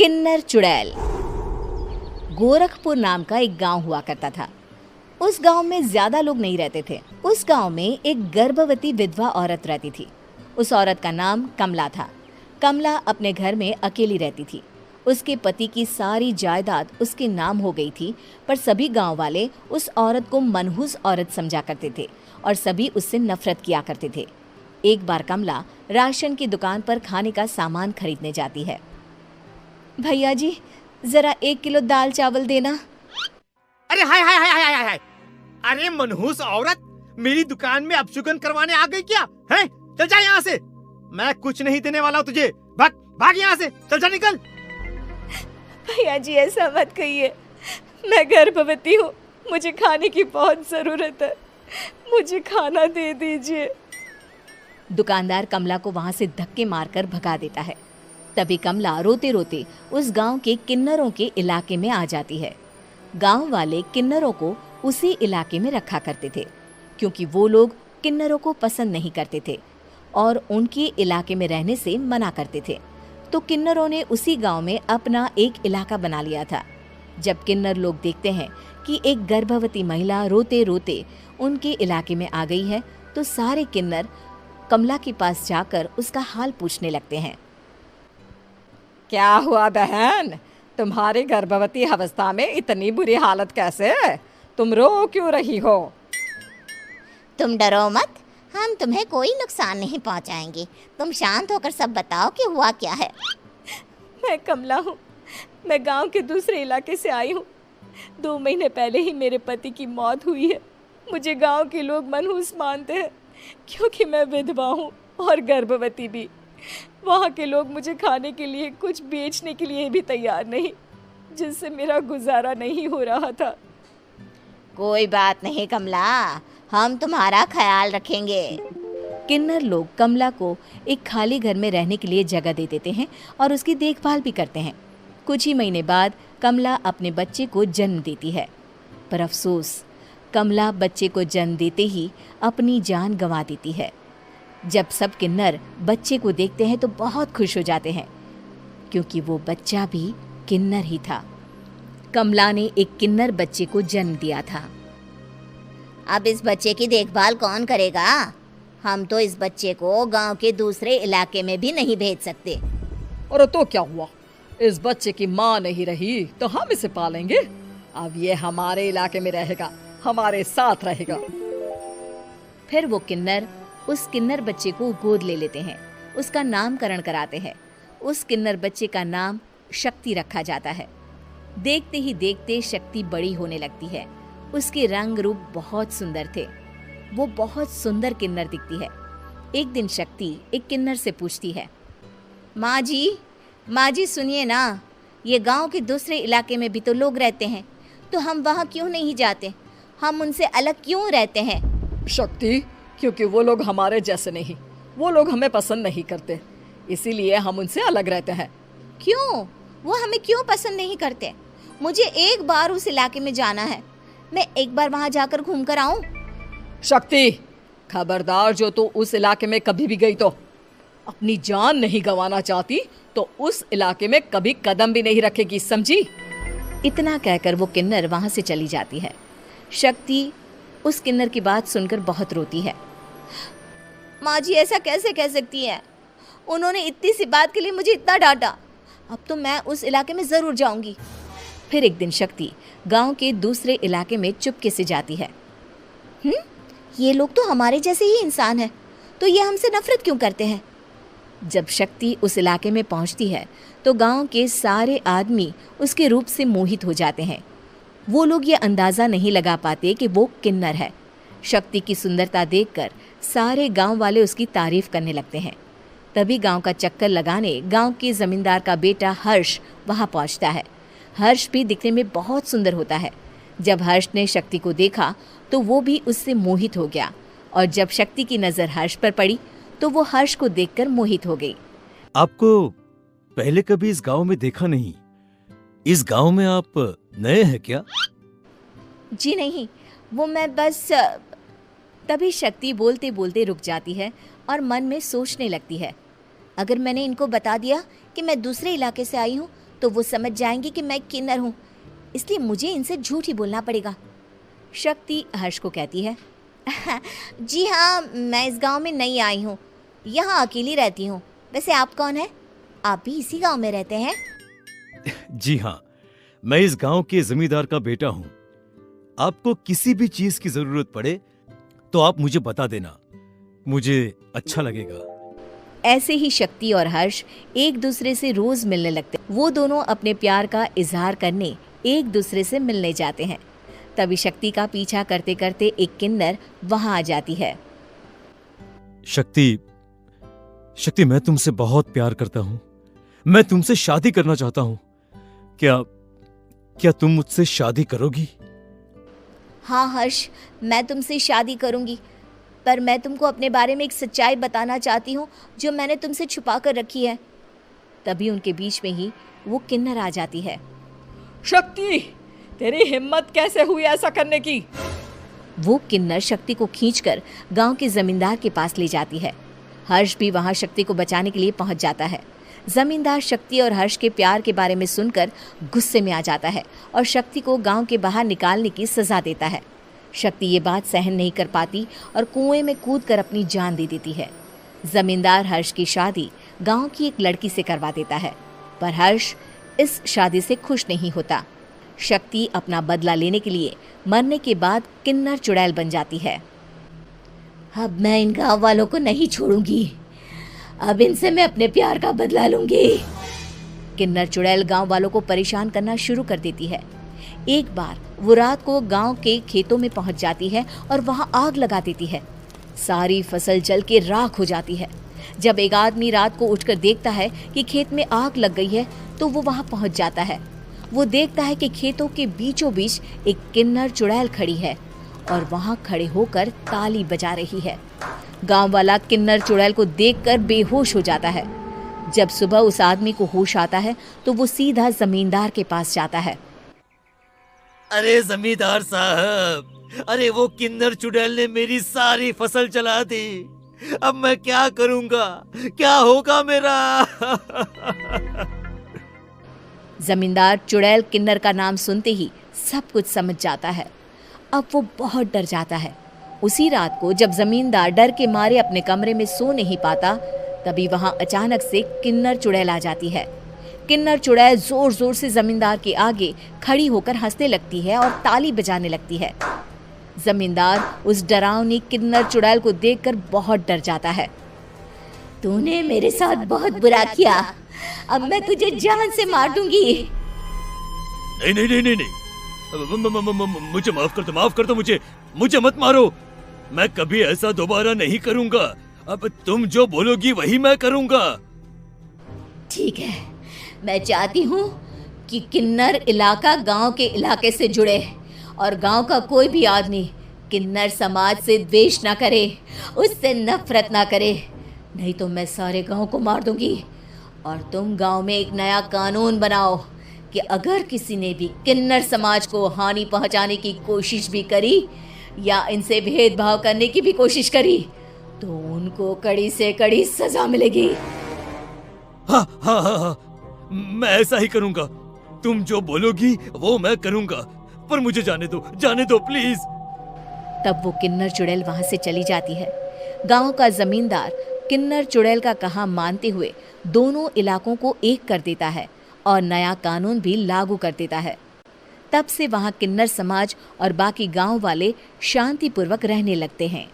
किन्नर चुड़ैल। गोरखपुर नाम का एक गांव हुआ करता था। उस गांव में ज्यादा लोग नहीं रहते थे। उस गांव में एक गर्भवती विधवा औरत रहती थी। उस औरत का नाम कमला था। कमला अपने घर में अकेली रहती थी। उसके पति की सारी जायदाद उसके नाम हो गई थी, पर सभी गांव वाले उस औरत को मनहूस औरत समझा करते थे और सभी उससे नफरत किया करते थे। एक बार कमला राशन की दुकान पर खाने का सामान खरीदने जाती है। भैया जी, जरा 1 किलो दाल चावल देना। अरे हाय हाय हाय हाय हाय हाय! अरे मनहूस औरत, मेरी दुकान में अपशुगन करवाने आ गई क्या? हैं? चल जा यहाँ से। मैं कुछ नहीं देने वाला हूँ तुझे। भाग भाग यहाँ से, चल जा, निकल। भैया जी, ऐसा मत कहिए। मैं गर्भवती हूँ, मुझे खाने की बहुत जरूरत है। मुझे खाना दे दीजिए। दुकानदार कमला को वहां से धक्के मारकर भगा देता है। तभी कमला रोते रोते उस गांव के किन्नरों के इलाके में आ जाती है। गांव वाले किन्नरों को उसी इलाके में रखा करते थे, क्योंकि वो लोग किन्नरों को पसंद नहीं करते थे और उनके इलाके में रहने से मना करते थे। तो किन्नरों ने उसी गांव में अपना एक इलाका बना लिया था। जब किन्नर लोग देखते हैं कि एक गर्भवती महिला रोते रोते उनके इलाके में आ गई है, तो सारे किन्नर कमला के पास जाकर उसका हाल पूछने लगते हैं। क्या हुआ बहन, तुम्हारी गर्भवती अवस्था में इतनी बुरी हालत कैसे? तुम रो क्यों रही हो? तुम डरो मत, हम तुम्हें कोई नुकसान नहीं पहुंचाएंगे। तुम शांत होकर सब बताओ कि हुआ क्या है। मैं कमला हूँ। मैं गांव के दूसरे इलाके से आई हूँ। 2 महीने पहले ही मेरे पति की मौत हुई है। मुझे गांव के लोग मनहूस मानते हैं, क्योंकि मैं विधवा हूँ और गर्भवती भी। वहाँ के लोग मुझे खाने के लिए कुछ बेचने के लिए भी तैयार नहीं, जिससे मेरा गुजारा नहीं हो रहा था। कोई बात नहीं कमला, हम तुम्हारा ख्याल रखेंगे। किन्नर लोग कमला को एक खाली घर में रहने के लिए जगह दे देते हैं और उसकी देखभाल भी करते हैं। कुछ ही महीने बाद कमला अपने बच्चे को जन्म देती है, पर अफसोस, कमला बच्चे को जन्म देते ही अपनी जान गंवा देती है। जब सब किन्नर बच्चे को देखते हैं तो बहुत खुश हो जाते हैं, क्योंकि वो बच्चा भी किन्नर ही था। कमला ने एक किन्नर बच्चे को जन्म दिया था। अब इस बच्चे की देखभाल कौन करेगा? हम तो इस बच्चे को गांव के दूसरे इलाके में भी नहीं भेज सकते। और तो क्या हुआ, इस बच्चे की माँ नहीं रही तो हम इसे पालेंगे। अब ये हमारे इलाके में रहेगा, हमारे साथ रहेगा। फिर वो किन्नर उस किन्नर बच्चे को गोद ले लेते हैं, उसका नामकरण कराते हैं। उस किन्नर बच्चे का नाम शक्ति रखा जाता है। देखते ही देखते शक्ति बड़ी होने लगती है। उसके रंग रूप बहुत सुंदर थे। वो बहुत सुंदर किन्नर दिखती है। एक दिन शक्ति एक किन्नर से पूछती है, माँ जी सुनिए ना, ये गांव के दूसरे इलाके में भी तो लोग रहते हैं, तो हम वहाँ क्यों नहीं जाते? हम उनसे अलग क्यों रहते हैं? शक्ति, क्योंकि वो लोग हमारे जैसे नहीं, वो लोग हमें पसंद नहीं करते, इसीलिए हम उनसे अलग रहते हैं। क्यों? वो हमें क्यों पसंद नहीं करते? मुझे एक बार उस इलाके में जाना है। मैं एक बार वहाँ जाकर घूम कर आऊँ। शक्ति, खबरदार, जो तू उस इलाके में कभी भी गई तो अपनी जान नहीं गंवाना चाहती तो उस इलाके में कभी कदम भी नहीं रखेगी, समझी? इतना कहकर वो किन्नर वहाँ से चली जाती है। शक्ति उस किन्नर की बात सुनकर बहुत रोती है। माँ जी, ऐसा कैसे कह सकती है? उन्होंने इतनी सी बात के लिए मुझे इतना डांटा। अब तो मैं उस इलाके में ज़रूर जाऊंगी। फिर एक दिन शक्ति गांव के दूसरे इलाके में चुपके से जाती है। ये लोग तो हमारे जैसे ही इंसान हैं, तो ये हमसे नफरत क्यों करते हैं? जब शक्ति उस इलाके में पहुंचती है तो गांव के सारे आदमी उसके रूप से मोहित हो जाते हैं। वो लोग ये अंदाज़ा नहीं लगा पाते कि वो किन्नर है। शक्ति की सुंदरता देखकर सारे गांव वाले उसकी तारीफ करने लगते हैं। तभी गांव का चक्कर लगाने गांव के जमींदार का बेटा हर्ष वहां पहुंचता है। हर्ष भी दिखने में बहुत सुंदर होता है। जब हर्ष ने शक्ति को देखा तो वो भी उससे मोहित हो गया, और जब शक्ति की नज़र हर्ष पर पड़ी तो वो हर्ष को देखकर मोहित हो गई। आपको पहले कभी इस गांव में देखा नहीं। इस गांव में आप नए हैं क्या? जी नहीं, वो मैं बस। तभी शक्ति बोलते बोलते रुक जाती है और मन में सोचने लगती है, अगर मैंने इनको बता दिया कि मैं दूसरे इलाके से आई हूँ तो वो समझ जाएंगे कि मैं किन्नर हूँ, इसलिए मुझे इनसे झूठ ही बोलना पड़ेगा। शक्ति हर्ष को कहती है, जी हाँ, मैं इस गांव में नई आई हूँ, यहाँ अकेली रहती हूँ। वैसे आप कौन है? आप भी इसी गांव में रहते हैं? जी हाँ, मैं इस गांव के जमींदार का बेटा हूँ। आपको किसी भी चीज की जरूरत पड़े तो आप मुझे बता देना, मुझे अच्छा लगेगा। ऐसे ही शक्ति और हर्ष एक दूसरे से रोज मिलने लगते। वो दोनों अपने प्यार का इजहार करने एक दूसरे से मिलने जाते हैं। तभी शक्ति का पीछा करते करते एक किन्नर वहां आ जाती है। शक्ति, शक्ति, मैं तुमसे बहुत प्यार करता हूँ। मैं तुमसे शादी करना चाहता हूँ। क्या तुम मुझसे शादी करोगी? हाँ हर्ष, मैं तुमसे शादी करूँगी, पर मैं तुमको अपने बारे में एक सच्चाई बताना चाहती हूँ जो मैंने तुमसे छुपा कर रखी है। तभी उनके बीच में ही वो किन्नर आ जाती है। शक्ति, तेरी हिम्मत कैसे हुई ऐसा करने की? वो किन्नर शक्ति को खींचकर गांव के जमींदार के पास ले जाती है। हर्ष भी वहां शक्ति को बचाने के लिए पहुंच जाता है। जमींदार शक्ति और हर्ष के प्यार के बारे में सुनकर गुस्से में आ जाता है और शक्ति को गांव के बाहर निकालने की सजा देता है। शक्ति ये बात सहन नहीं कर पाती और कुएं में कूदकर अपनी जान दे देती है। जमींदार हर्ष की शादी गांव की एक लड़की से करवा देता है, पर हर्ष इस शादी से खुश नहीं होता। शक्ति अपना बदला लेने के लिए मरने के बाद किन्नर चुड़ैल बन जाती है। अब मैं इन गाँव वालों को नहीं छोड़ूंगी, अब इनसे मैं अपने प्यार का बदला लूंगी। किन्नर चुड़ैल गांव वालों को परेशान करना शुरू कर देती है। एक बार वो रात को गांव के खेतों में पहुंच जाती है और वहां आग लगा देती है। सारी फसल जल के राख हो जाती है। जब एक आदमी रात को उठकर देखता है कि खेत में आग लग गई है तो वो वहां पहुंच जाता है। वो देखता है कि खेतों के बीचों बीच एक किन्नर चुड़ैल खड़ी है और वहां खड़े होकर ताली बजा रही है। गांव वाला किन्नर चुड़ैल को देखकर बेहोश हो जाता है। जब सुबह उस आदमी को होश आता है तो वो सीधा जमींदार के पास जाता है। अरे जमींदार साहब, अरे वो किन्नर चुड़ैल ने मेरी सारी फसल जला दी। अब मैं क्या करूंगा? क्या होगा मेरा? जमींदार चुड़ैल किन्नर का नाम सुनते ही सब कुछ समझ जाता है। अब वो बहुत डर जाता है। उसी रात को जब जमींदार डर के मारे अपने कमरे में सो नहीं पाता, तभी वहां अचानक से किन्नर चुड़ैल आ जाती है। किन्नर चुड़ैल जोर जोर से जमींदार के आगे खड़ी होकर हंसने लगती है और ताली बजाने लगती है। जमींदार उस डरावनी किन्नर चुड़ैल को देखकर बहुत डर जाता है। तूने मेरे साथ बहुत बुरा किया, अब मैं तुझे जान से मार दूंगी। नहीं नहीं नहीं नहीं, नहीं। मुझे माफ कर दो, मुझे मत मारो। मैं कभी ऐसा दोबारा नहीं करूंगा। अब तुम जो बोलोगी वही मैं करूंगा। ठीक है, मैं चाहती हूँ कि किन्नर इलाका गांव के इलाके से जुड़े और गांव का कोई भी आदमी किन्नर समाज से द्वेष ना करे, उससे नफरत ना करे, नहीं तो मैं सारे गांव को मार दूंगी। और तुम गांव में एक नया कानून बनाओ कि अगर किसी ने भी किन्नर समाज को हानि पहुंचाने की कोशिश भी करी या इनसे भेदभाव करने की भी कोशिश करी तो उनको कड़ी से कड़ी सजा मिलेगी। हाँ हाँ हाँ हाँ, मैं ऐसा ही करूंगा। तुम जो बोलोगी वो मैं करूंगा, पर मुझे जाने दो प्लीज। तब वो किन्नर चुड़ैल वहां से चली जाती है। गांव का जमींदार किन्नर चुड़ैल का कहा मानते हुए दोनों इलाकों को एक कर देता है और नया कानून भी लागू कर देता है। तब से वहां किन्नर समाज और बाकी गांव वाले शांतिपूर्वक रहने लगते हैं।